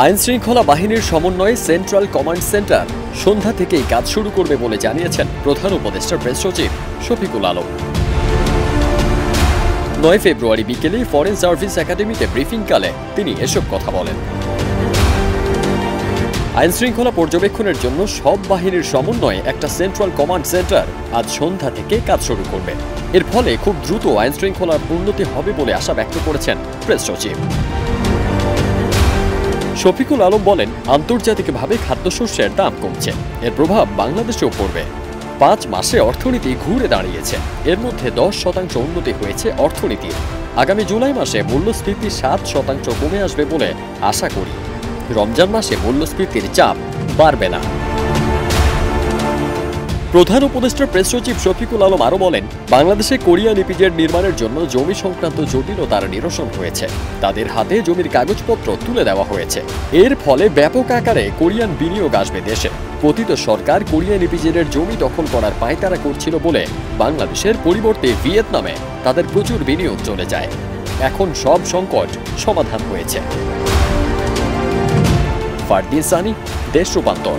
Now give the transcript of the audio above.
আইনশৃঙ্খলা বাহিনীর সমন্বয়ে সেন্ট্রাল কমান্ড সেন্টার সন্ধ্যা থেকেই কাজ শুরু করবে বলে জানিয়েছেন প্রধান উপদেষ্টার প্রেস সচিব শফিকুল আলম। ৯ ফেব্রুয়ারি বিকেলে ফরেন সার্ভিস একাডেমিতে ব্রিফিংকালে তিনি এসব কথা বলেন। আইনশৃঙ্খলা পর্যবেক্ষণের জন্য সব বাহিনীর সমন্বয়ে একটা সেন্ট্রাল কমান্ড সেন্টার আজ সন্ধ্যা থেকে কাজ শুরু করবে। এর ফলে খুব দ্রুত আইনশৃঙ্খলার উন্নতি হবে বলে আশা ব্যক্ত করেছেন প্রেস সচিব শফিকুল আলম। বলেন, আন্তর্জাতিকভাবে খাদ্যশস্যের দাম কমছে, এর প্রভাব বাংলাদেশেও পড়বে। ৫ মাসে অর্থনীতি ঘুরে দাঁড়িয়েছে, এর মধ্যে 10% উন্নতি হয়েছে অর্থনীতির। আগামী জুলাই মাসে মূল্যস্ফীতি 7% কমে আসবে বলে আশা করি। রমজান মাসে মূল্যস্ফীতির চাপ বাড়বে না। প্রধান উপদেষ্টার প্রেস সচিব শফিকুল আলম আরও বলেন, বাংলাদেশে কোরিয়ান ইপিজেড নির্মাণের জন্য জমি সংক্রান্ত জটিলতার নিরসন হয়েছে। তাদের হাতে জমির কাগজপত্র তুলে দেওয়া হয়েছে। এর ফলে ব্যাপক আকারে কোরিয়ান বিনিয়োগ আসবে দেশে। পতিত সরকার কোরিয়ান ইপিজেডের জমি দখল করার পায়তারা করছিল বলে বাংলাদেশের পরিবর্তে ভিয়েতনামে তাদের প্রচুর বিনিয়োগ চলে যায়। এখন সব সংকট সমাধান হয়েছে। ফারদিন সানি, দেশ রূপান্তর।